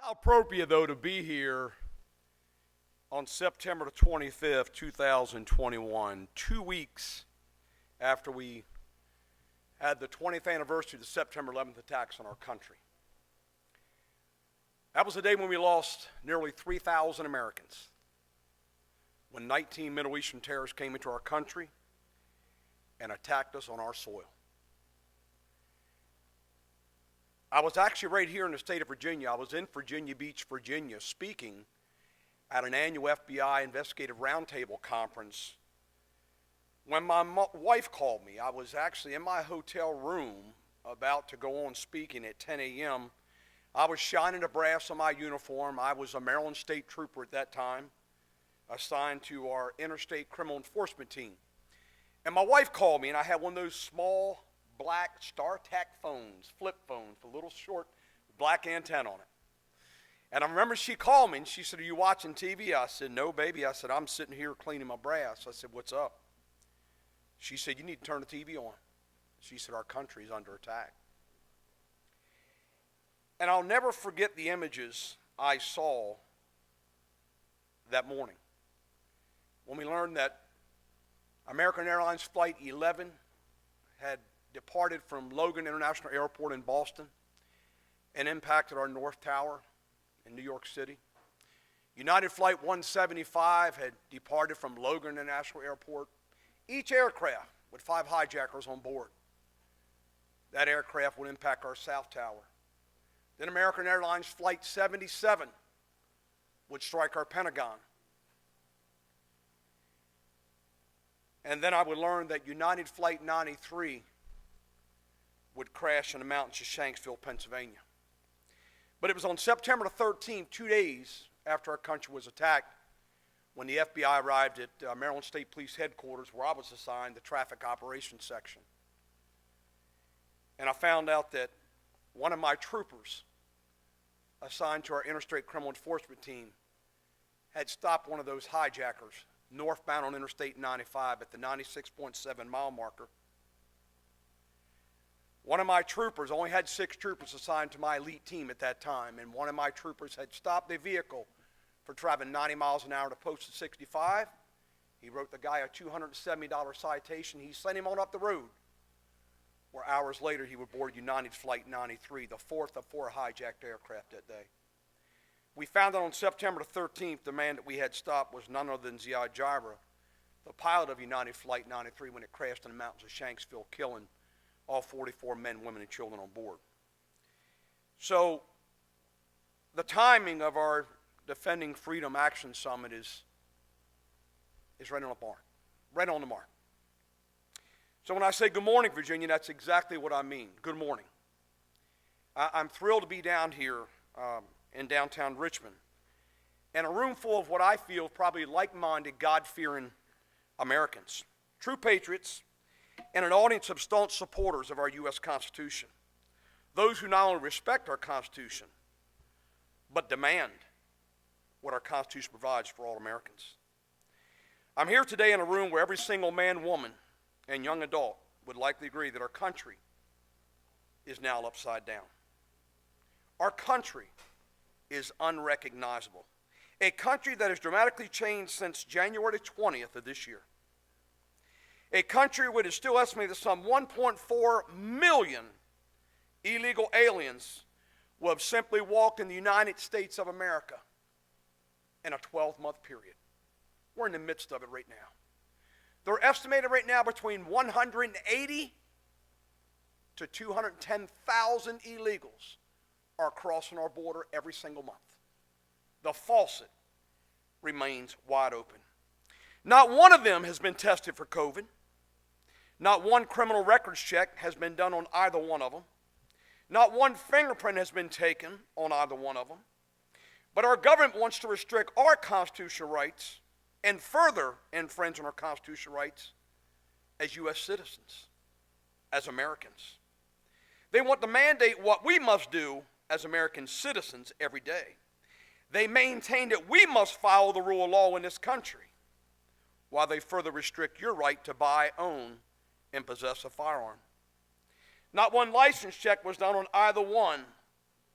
How appropriate, though, to be here on September the 25th, 2021, 2 weeks after we had the 20th anniversary of the September 11th attacks on our country. That was the day when we lost nearly 3,000 Americans, when 19 Middle Eastern terrorists came into our country and attacked us on our soil. I was actually right here in the state of Virginia. I was in Virginia Beach, Virginia, speaking at an annual FBI Investigative Roundtable Conference when my wife called me. I was actually in my hotel room about to go on speaking at 10 a.m. I was shining the brass on my uniform. I was a Maryland State Trooper at that time, assigned to our Interstate Criminal Enforcement team. And my wife called me, and I had one of those small black StarTAC phones, flip phones, with a little short black antenna on it. And I remember she called me, and she said, "Are you watching TV?" I said, "No, baby." I said, "I'm sitting here cleaning my brass." I said, "What's up?" She said, "You need to turn the TV on." She said, "Our country is under attack." And I'll never forget the images I saw that morning when we learned that American Airlines Flight 11 had departed from Logan International Airport in Boston and impacted our North Tower in New York City. United Flight 175 had departed from Logan International Airport, each aircraft with 5 hijackers on board. That aircraft would impact our South Tower. Then American Airlines Flight 77 would strike our Pentagon. And then I would learn that United Flight 93 would crash in the mountains of Shanksville, Pennsylvania. But it was on September the 13th, 2 days after our country was attacked, when the FBI arrived at Maryland State Police Headquarters, where I was assigned the Traffic Operations Section. And I found out that one of my troopers assigned to our Interstate Criminal Enforcement team had stopped one of those hijackers northbound on Interstate 95 at the 96.7 mile marker. One of my troopers, only had 6 troopers assigned to my elite team at that time, and one of my troopers had stopped a vehicle for traveling 90 miles an hour to posted 65. He wrote the guy a $270 citation. He sent him on up the road, where hours later he would board United Flight 93, the 4th of 4 hijacked aircraft that day. We found out on September the 13th, the man that we had stopped was none other than Ziad Jabra, the pilot of United Flight 93 when it crashed in the mountains of Shanksville, killing all 44 men, women, and children on board. So the timing of our Defending Freedom Action Summit is right on the mark. Right on the mark. So when I say good morning, Virginia, that's exactly what I mean. Good morning. I'm thrilled to be down here in downtown Richmond, in a room full of what I feel probably like-minded, God-fearing Americans, true patriots, and an audience of staunch supporters of our U.S. Constitution. Those who not only respect our Constitution, but demand what our Constitution provides for all Americans. I'm here today in a room where every single man, woman, and young adult would likely agree that our country is now upside down. Our country is unrecognizable. A country that has dramatically changed since January 20th of this year. A country which is still estimated that some 1.4 million illegal aliens will have simply walked in the United States of America in a 12-month period. We're in the midst of it right now. They're estimated right now between 180 to 210,000 illegals are crossing our border every single month. The faucet remains wide open. Not one of them has been tested for COVID. Not one criminal records check has been done on either one of them. Not one fingerprint has been taken on either one of them. But our government wants to restrict our constitutional rights and further infringe on our constitutional rights as U.S. citizens, as Americans. They want to mandate what we must do as American citizens every day. They maintain that we must follow the rule of law in this country, while they further restrict your right to buy, own, and possess a firearm. Not one license check was done on either one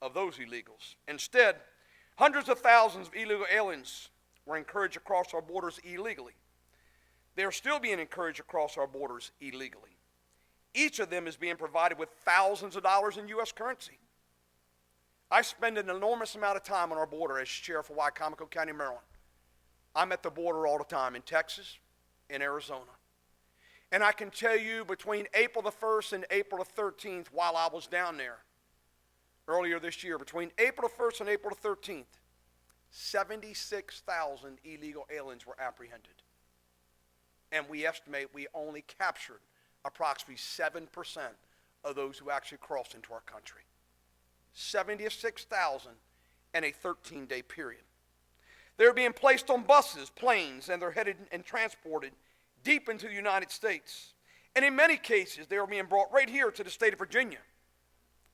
of those illegals. Instead, Hundreds of thousands of illegal aliens were encouraged across our borders illegally. They are still being encouraged across our borders illegally. Each of them is being provided with thousands of dollars in U.S. currency. I spend an enormous amount of time on our border as sheriff of Wicomico County, Maryland. I'm at the border all the time in Texas, in Arizona. And I can tell you between April the 1st and April the 13th, while I was down there earlier this year, between April the 1st and April the 13th, 76,000 illegal aliens were apprehended. And we estimate we only captured approximately 7% of those who actually crossed into our country. 76,000 in a 13-day period. They're being placed on buses, planes, and they're headed and transported deep into the United States. And in many cases, they are being brought right here to the state of Virginia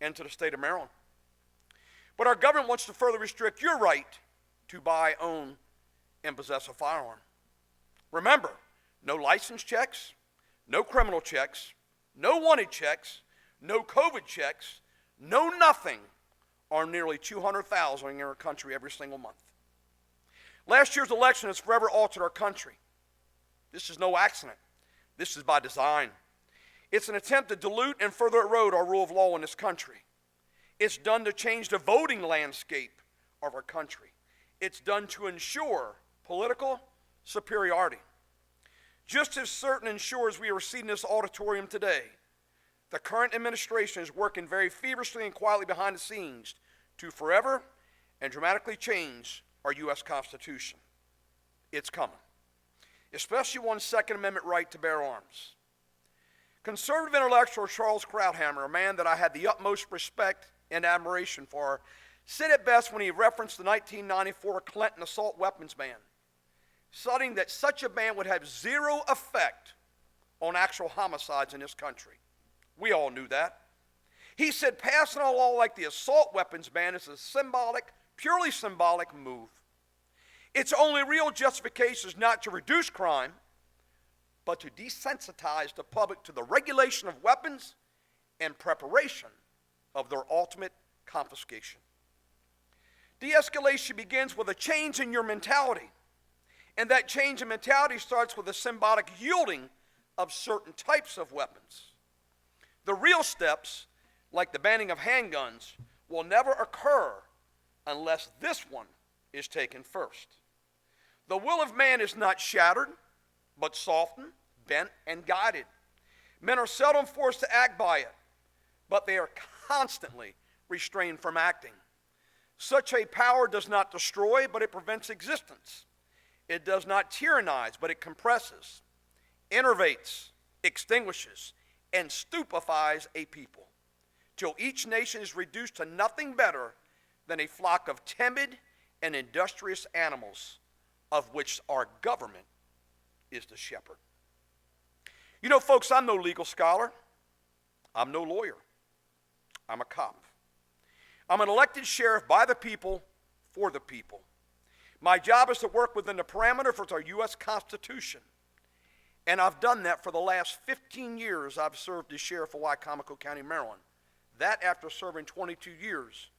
and to the state of Maryland. But our government wants to further restrict your right to buy, own, and possess a firearm. Remember, no license checks, no criminal checks, no wanted checks, no COVID checks, no nothing on nearly 200,000 in our country every single month. Last year's election has forever altered our country. This is no accident. This is by design. It's an attempt to dilute and further erode our rule of law in this country. It's done to change the voting landscape of our country. It's done to ensure political superiority. Just as certain ensures we are seated in this auditorium today, the current administration is working very feverishly and quietly behind the scenes to forever and dramatically change our U.S. Constitution. It's coming, especially one's Second Amendment right to bear arms. Conservative intellectual Charles Krauthammer, a man that I had the utmost respect and admiration for, said it best when he referenced the 1994 Clinton assault weapons ban, citing that such a ban would have zero effect on actual homicides in this country. We all knew that. He said passing a law like the assault weapons ban is a symbolic, purely symbolic move. Its only real justification is not to reduce crime, but to desensitize the public to the regulation of weapons and preparation of their ultimate confiscation. De-escalation begins with a change in your mentality. And that change in mentality starts with a symbolic yielding of certain types of weapons. The real steps, like the banning of handguns, will never occur unless this one is taken first. The will of man is not shattered, but softened, bent, and guided. Men are seldom forced to act by it, but they are constantly restrained from acting. Such a power does not destroy, but it prevents existence. It does not tyrannize, but it compresses, enervates, extinguishes, and stupefies a people, till each nation is reduced to nothing better than a flock of timid and industrious animals, of which our government is the shepherd. You know, folks, I'm no legal scholar. I'm no lawyer. I'm a cop. I'm an elected sheriff by the people, for the people. My job is to work within the parameters of our U.S. Constitution. And I've done that for the last 15 years. I've served as sheriff of Wicomico County, Maryland. That after serving 22 years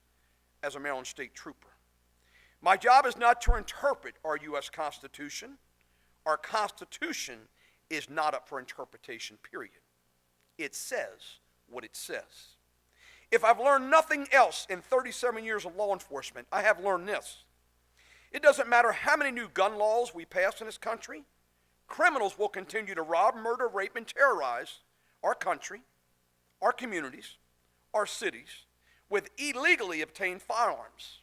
as a Maryland State Trooper. My job is not to interpret our U.S. Constitution. Our Constitution is not up for interpretation, period. It says what it says. If I've learned nothing else in 37 years of law enforcement, I have learned this. It doesn't matter how many new gun laws we pass in this country, criminals will continue to rob, murder, rape, and terrorize our country, our communities, our cities with illegally obtained firearms.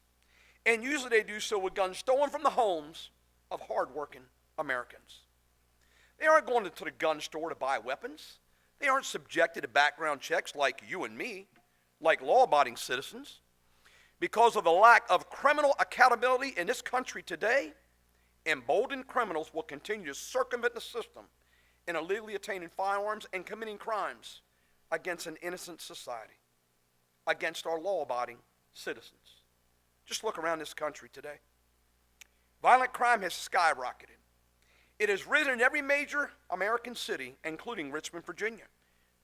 And usually they do so with guns stolen from the homes of hardworking Americans. They aren't going to the gun store to buy weapons. They aren't subjected to background checks like you and me, like law-abiding citizens. Because of the lack of criminal accountability in this country today, emboldened criminals will continue to circumvent the system in illegally obtaining firearms and committing crimes against an innocent society, against our law-abiding citizens. Just look around this country today. Violent crime has skyrocketed. It has risen in every major American city, including Richmond, Virginia,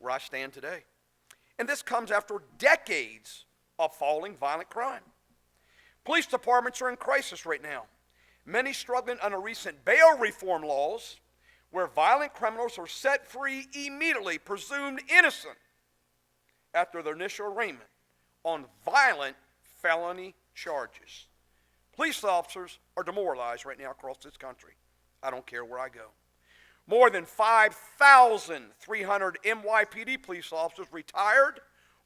where I stand today. And this comes after decades of falling violent crime. Police departments are in crisis right now. Many struggling under recent bail reform laws where violent criminals are set free immediately, presumed innocent after their initial arraignment on violent felony charges. Police officers are demoralized right now across this country. I don't care where I go. More than 5,300 NYPD police officers retired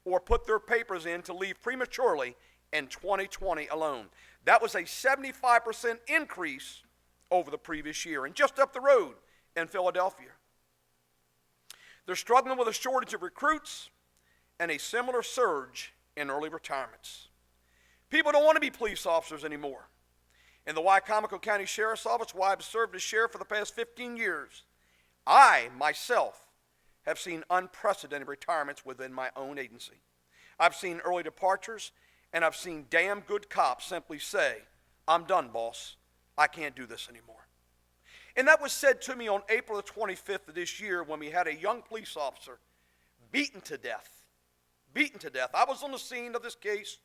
or put their papers in to leave prematurely in 2020 alone. That was a 75% increase over the previous year. And just up the road in Philadelphia, they're struggling with a shortage of recruits and a similar surge in early retirements. People don't want to be police officers anymore. In the Wicomico County Sheriff's Office, where I've served as sheriff for the past 15 years, I, myself, have seen unprecedented retirements within my own agency. I've seen early departures, and I've seen damn good cops simply say, "I'm done, boss. I can't do this anymore." And that was said to me on April the 25th of this year when we had a young police officer beaten to death. Beaten to death. I was on the scene of this case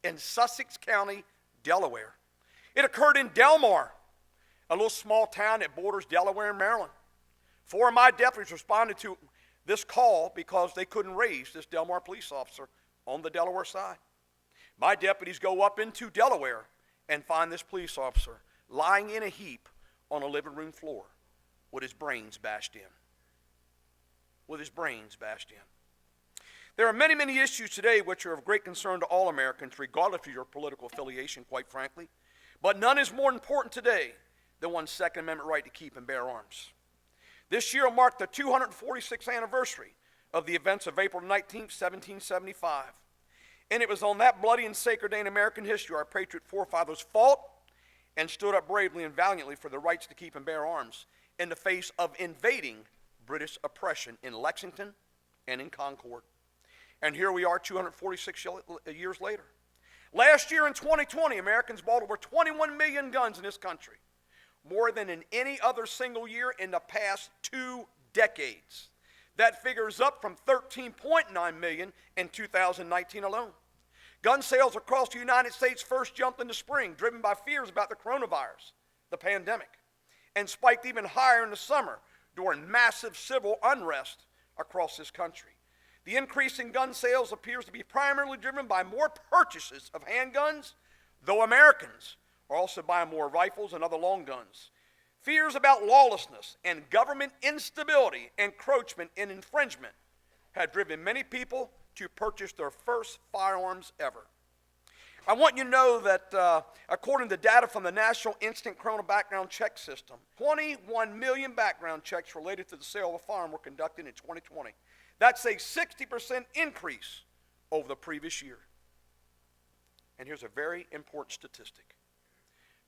in Sussex County, Delaware. It occurred in Delmar, a little small town that borders Delaware and Maryland. 4 of my deputies responded to this call because they couldn't raise this Delmar police officer on the Delaware side. My deputies go up into Delaware and find this police officer lying in a heap on a living room floor with his brains bashed in. With his brains bashed in. There are many, many issues today which are of great concern to all Americans, regardless of your political affiliation, quite frankly. But none is more important today than one's Second Amendment right to keep and bear arms. This year will mark the 246th anniversary of the events of April 19, 1775. And it was on that bloody and sacred day in American history our patriot forefathers fought and stood up bravely and valiantly for the rights to keep and bear arms in the face of invading British oppression in Lexington and in Concord. And here we are 246 years later. Last year in 2020, Americans bought over 21 million guns in this country, more than in any other single year in the past 2 decades. That figure is up from 13.9 million in 2019 alone. Gun sales across the United States first jumped in the spring, driven by fears about the coronavirus, the pandemic, and spiked even higher in the summer during massive civil unrest across this country. The increase in gun sales appears to be primarily driven by more purchases of handguns, though Americans are also buying more rifles and other long guns. Fears about lawlessness and government instability, encroachment, and infringement have driven many people to purchase their first firearms ever. I want you to know that according to data from the National Instant Criminal Background Check System, 21 million background checks related to the sale of a firearm were conducted in 2020. That's a 60% increase over the previous year. And here's a very important statistic.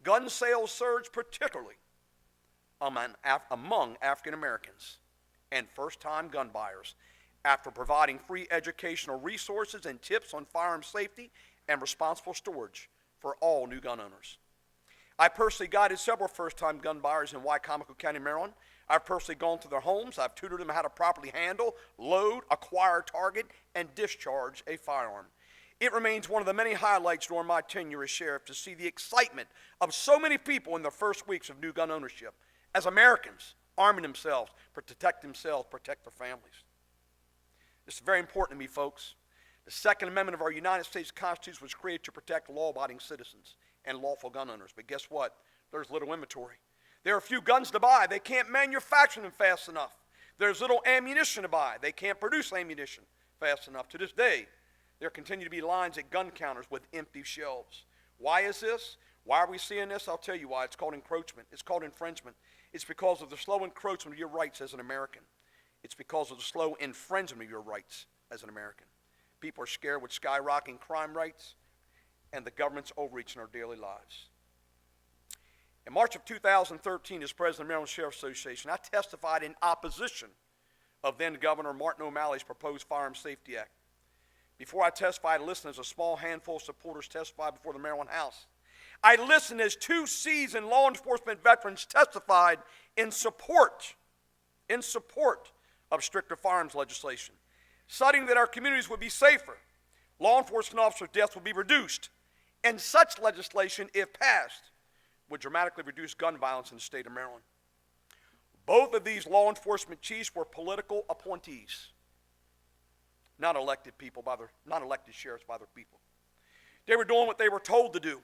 Gun sales surged particularly among African Americans and first-time gun buyers after providing free educational resources and tips on firearm safety and responsible storage for all new gun owners. I personally guided several first-time gun buyers in Wicomico County, Maryland. I've personally gone to their homes. I've tutored them how to properly handle, load, acquire, target, and discharge a firearm. It remains one of the many highlights during my tenure as sheriff to see the excitement of so many people in the first weeks of new gun ownership as Americans arming themselves, protect themselves, protect their families. This is very important to me, folks. The Second Amendment of our United States Constitution was created to protect law-abiding citizens and lawful gun owners. But guess what? There's little inventory. There are few guns to buy. They can't manufacture them fast enough. There's little ammunition to buy. They can't produce ammunition fast enough. To this day, there continue to be lines at gun counters with empty shelves. Why is this? Why are we seeing this? I'll tell you why. It's called encroachment. It's called infringement. It's because of the slow encroachment of your rights as an American. It's because of the slow infringement of your rights as an American. People are scared with skyrocketing crime rates and the government's overreach in our daily lives. In March of 2013, as president of the Maryland Sheriff's Association, I testified in opposition of then Governor Martin O'Malley's proposed Firearm Safety Act. Before I testified, I listened as a small handful of supporters testified before the Maryland House. I listened as 2 seasoned law enforcement veterans testified in support of stricter firearms legislation, citing that our communities would be safer, law enforcement officer deaths would be reduced, And such legislation, if passed, would dramatically reduce gun violence in the state of Maryland. Both of these law enforcement chiefs were political appointees, not elected sheriffs by their people. They were doing what they were told to do.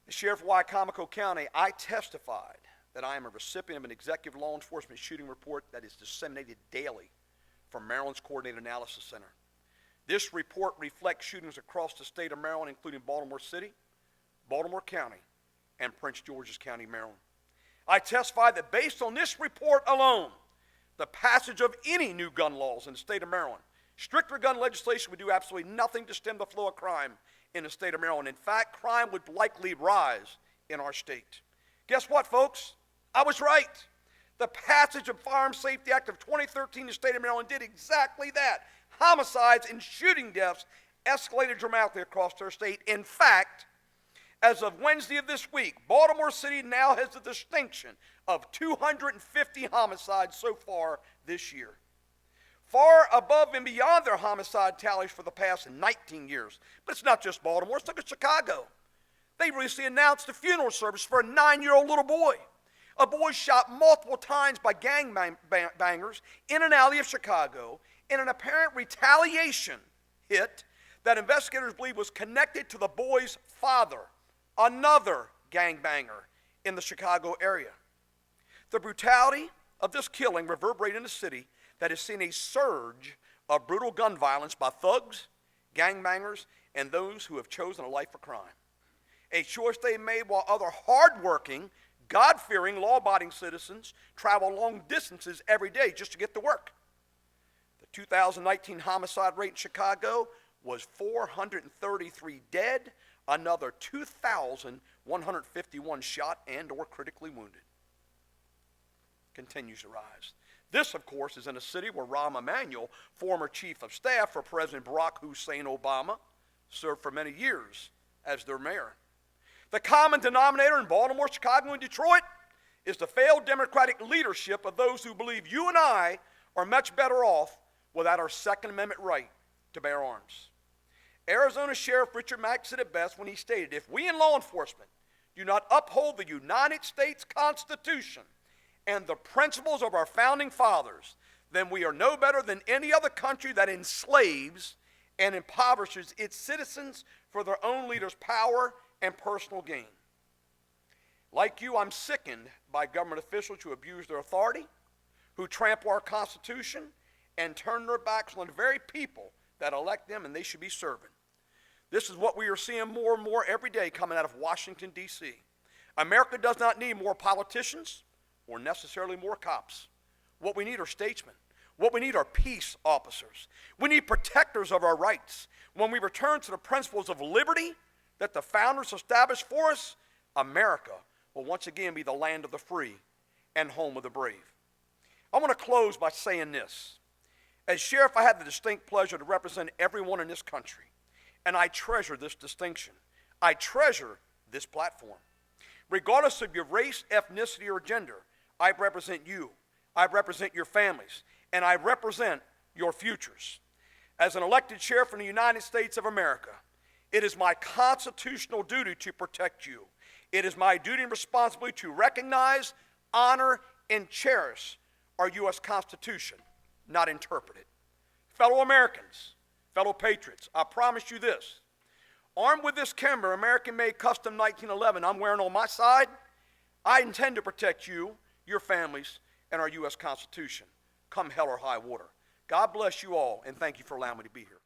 The sheriff of Wicomico County, I testified that I am a recipient of an executive law enforcement shooting report that is disseminated daily from Maryland's Coordinated Analysis Center. This report reflects shootings across the state of Maryland, including Baltimore City, Baltimore County, and Prince George's County, Maryland. I testified that based on this report alone, the passage of any new gun laws in the state of Maryland, stricter gun legislation would do absolutely nothing to stem the flow of crime in the state of Maryland. In fact, crime would likely rise in our state. Guess what, folks? I was right. The passage of Firearms Safety Act of 2013 in the state of Maryland did exactly that. Homicides and shooting deaths escalated dramatically across their state. In fact, as of Wednesday of this week, Baltimore City now has the distinction of 250 homicides so far this year, far above and beyond their homicide tallies for the past 19 years. But it's not just Baltimore. Let's look at Chicago. They recently announced a funeral service for a 9-year-old little boy. A boy shot multiple times by gangbangers in an alley of Chicago in an apparent retaliation hit that investigators believe was connected to the boy's father, another gangbanger in the Chicago area. The brutality of this killing reverberated in a city that has seen a surge of brutal gun violence by thugs, gangbangers, and those who have chosen a life of crime. A choice they made while other hardworking, God-fearing, law-abiding citizens travel long distances every day just to get to work. The 2019 homicide rate in Chicago was 433 dead, another 2,151 shot and or critically wounded. Continues to rise. This, of course, is in a city where Rahm Emanuel, former chief of staff for President Barack Hussein Obama, served for many years as their mayor. The common denominator in Baltimore, Chicago, and Detroit is the failed democratic leadership of those who believe you and I are much better off without our Second Amendment right to bear arms. Arizona Sheriff Richard Mack said it best when he stated, if we in law enforcement do not uphold the United States Constitution and the principles of our founding fathers, then we are no better than any other country that enslaves and impoverishes its citizens for their own leaders' power and personal gain. Like you, I'm sickened by government officials who abuse their authority, who trample our Constitution, and turn their backs on the very people that elect them and they should be serving. This is what we are seeing more and more every day coming out of Washington, D.C. America does not need more politicians or necessarily more cops. What we need are statesmen. What we need are peace officers. We need protectors of our rights. When we return to the principles of liberty that the founders established for us, America will once again be the land of the free and home of the brave. I want to close by saying this. As sheriff, I had the distinct pleasure to represent everyone in this country, and I treasure this distinction. I treasure this platform. Regardless of your race, ethnicity, or gender, I represent you. I represent your families, and I represent your futures. As an elected sheriff in the United States of America, it is my constitutional duty to protect you. It is my duty and responsibility to recognize, honor, and cherish our U.S. Constitution, not interpret it. Fellow Americans, fellow patriots, I promise you this. Armed with this camera, American-made custom 1911 I'm wearing on my side, I intend to protect you, your families, and our U.S. Constitution, come hell or high water. God bless you all, and thank you for allowing me to be here.